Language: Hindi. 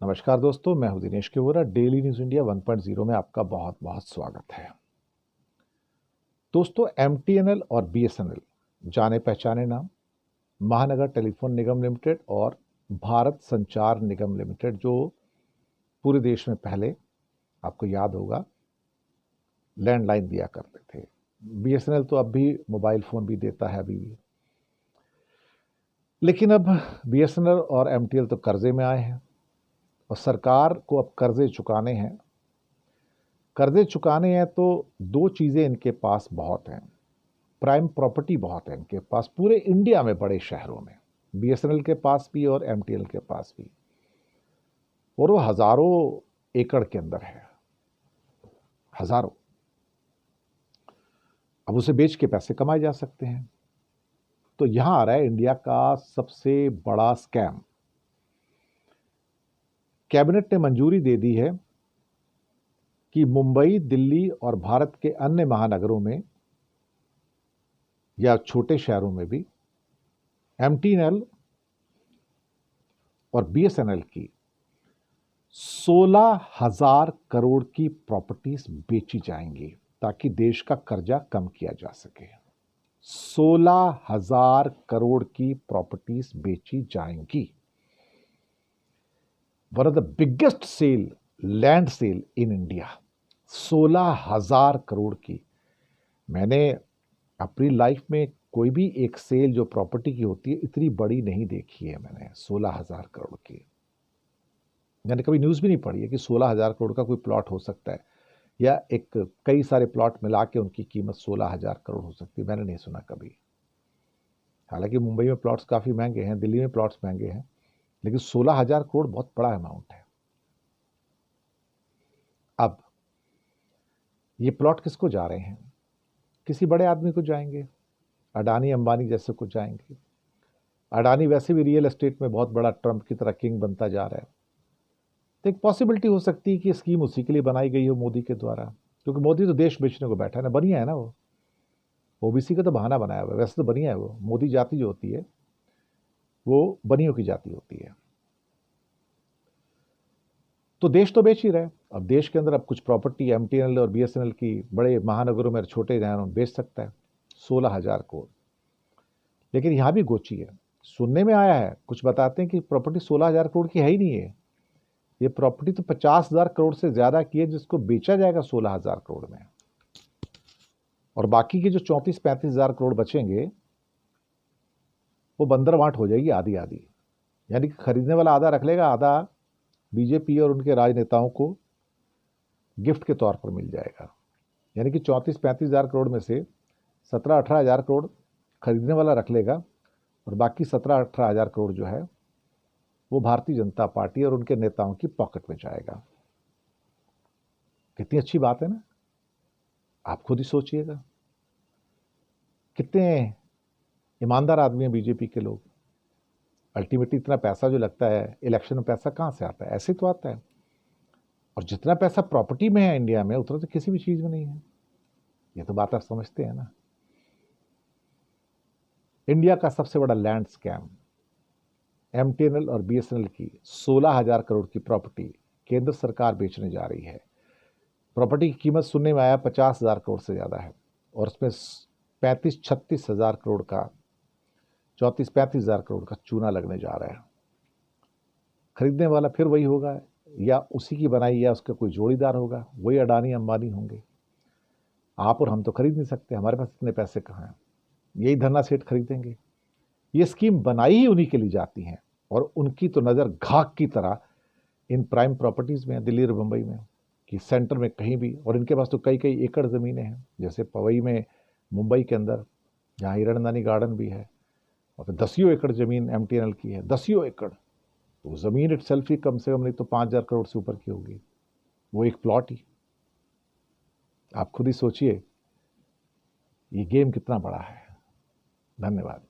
नमस्कार दोस्तों, मैं हूं Dinesh kewra. Daily news India 1.0 में आपका बहुत बहुत स्वागत है। दोस्तों, एमटीएनएल और बीएसएनएल जाने पहचाने नाम। महानगर टेलीफोन निगम लिमिटेड और भारत संचार निगम लिमिटेड, जो पूरे देश में पहले, आपको याद होगा, लैंडलाइन दिया करते थे। बीएसएनएल तो अब भी मोबाइल फ़ोन भी देता है अभी भी, लेकिन अब बीएसएनएल और एमटीएल तो कर्जे में आए हैं और सरकार को अब कर्जे चुकाने हैं। कर्जे चुकाने हैं तो दो चीज़ें इनके पास बहुत हैं। प्राइम प्रॉपर्टी बहुत है इनके पास, पूरे इंडिया में, बड़े शहरों में, बीएसएनएल के पास भी और एमटीएल के पास भी, और वो हजारों एकड़ के अंदर है, हजारों। अब उसे बेच के पैसे कमाए जा सकते हैं। तो यहां आ रहा है इंडिया का सबसे बड़ा स्कैम। कैबिनेट ने मंजूरी दे दी है कि मुंबई, दिल्ली और भारत के अन्य महानगरों में या छोटे शहरों में भी एमटीएनएल और बीएसएनएल की 16,000 करोड़ की प्रॉपर्टीज बेची जाएंगी ताकि देश का कर्जा कम किया जा सके। 16,000 करोड़ की प्रॉपर्टीज बेची जाएंगी। One of the biggest sale, land sale in India. 16,000 crore की। मैंने अपनी लाइफ में कोई भी एक सेल जो प्रॉपर्टी की होती है इतनी बड़ी नहीं देखी है मैंने। 16,000 करोड़ की मैंने कभी न्यूज़ भी नहीं पढ़ी है कि 16,000 करोड़ का कोई प्लॉट हो सकता है, या एक कई सारे प्लॉट मिला के उनकी कीमत 16,000 करोड़ हो सकती है। मैंने नहीं सुना कभी। हालांकि मुंबई में प्लॉट्स काफ़ी महंगे हैं, दिल्ली में प्लॉट्स महंगे हैं, लेकिन 16,000 करोड़ बहुत बड़ा अमाउंट है। अब ये प्लॉट किसको जा रहे हैं? किसी बड़े आदमी को जाएंगे, अडानी अंबानी जैसे को जाएंगे। अडानी वैसे भी रियल एस्टेट में बहुत बड़ा, ट्रंप की तरह किंग बनता जा रहा है। तो एक पॉसिबिलिटी हो सकती है कि स्कीम उसी के लिए बनाई गई हो मोदी के द्वारा, क्योंकि मोदी तो देश बेचने को बैठा है ना। बढ़िया है ना, वो ओबीसी का तो बहाना बनाया हुआ है। वैसे तो बढ़िया है वो। मोदी जाति जो होती है वो बनियों की जाति होती है। तो देश तो बेच ही रहे। अब देश के अंदर अब कुछ प्रॉपर्टी एमटीएनएल और बीएसएनएल की बड़े महानगरों में, छोटे शहरों में बेच सकता है। 16,000 करोड़। लेकिन यहां भी गोची है। सुनने में आया है, कुछ बताते हैं कि प्रॉपर्टी 16,000 करोड़ की है ही नहीं है। ये प्रॉपर्टी तो 50,000 करोड़ से ज्यादा की है, जिसको बेचा जाएगा 16,000 करोड़ में। और बाकी के जो 34-35,000 करोड़ बचेंगे वो बंदरवांट हो जाएगी, आधी आधी। यानी कि खरीदने वाला आधा रख लेगा, आधा बीजेपी और उनके राजनेताओं को गिफ्ट के तौर पर मिल जाएगा। यानी कि 34-35,000 करोड़ में से 17-18,000 करोड़ खरीदने वाला रख लेगा, और बाकी 17-18,000 करोड़ जो है वो भारतीय जनता पार्टी और उनके नेताओं की पॉकेट में जाएगा। कितनी अच्छी बात है ना। आप खुद ही सोचिएगा, कितने ईमानदार आदमी हैं बीजेपी के लोग। अल्टीमेटली इतना पैसा जो लगता है इलेक्शन में, पैसा कहाँ से आता है? ऐसे तो आता है। और जितना पैसा प्रॉपर्टी में है इंडिया में, उतना तो किसी भी चीज में नहीं है। ये तो बात आप समझते हैं ना। इंडिया का सबसे बड़ा लैंड स्कैम, एमटीएनएल और बीएसएनएल की 16,000 करोड़ की प्रॉपर्टी केंद्र सरकार बेचने जा रही है। प्रॉपर्टी की कीमत सुनने में आया 50,000 करोड़ से ज्यादा है, और उसमें 35-36,000 करोड़ का, 34-35,000 करोड़ का चूना लगने जा रहा है। खरीदने वाला फिर वही होगा, या उसी की बनाई, या उसका कोई जोड़ीदार होगा। वही अडानी अंबानी होंगे। आप और हम तो खरीद नहीं सकते, हमारे पास इतने पैसे कहाँ हैं। यही धन्ना सेठ खरीदेंगे। ये स्कीम बनाई ही उन्हीं के लिए जाती हैं, और उनकी तो नज़र घाक की तरह इन प्राइम प्रॉपर्टीज़ में, दिल्ली और मुंबई में, कि सेंटर में कहीं भी। और इनके पास तो कई कई एकड़ ज़मीनें हैं, जैसे पवई में, मुंबई के अंदर, जहाँ हिरणनानी गार्डन भी है, और फिर 10 एकड़ ज़मीन एमटीएनएल की है। 10 एकड़। तो ज़मीन इट सेल्फ ही कम से कम नहीं तो 5,000 करोड़ से ऊपर की होगी, वो एक प्लॉट ही। आप खुद ही सोचिए ये गेम कितना बड़ा है। धन्यवाद।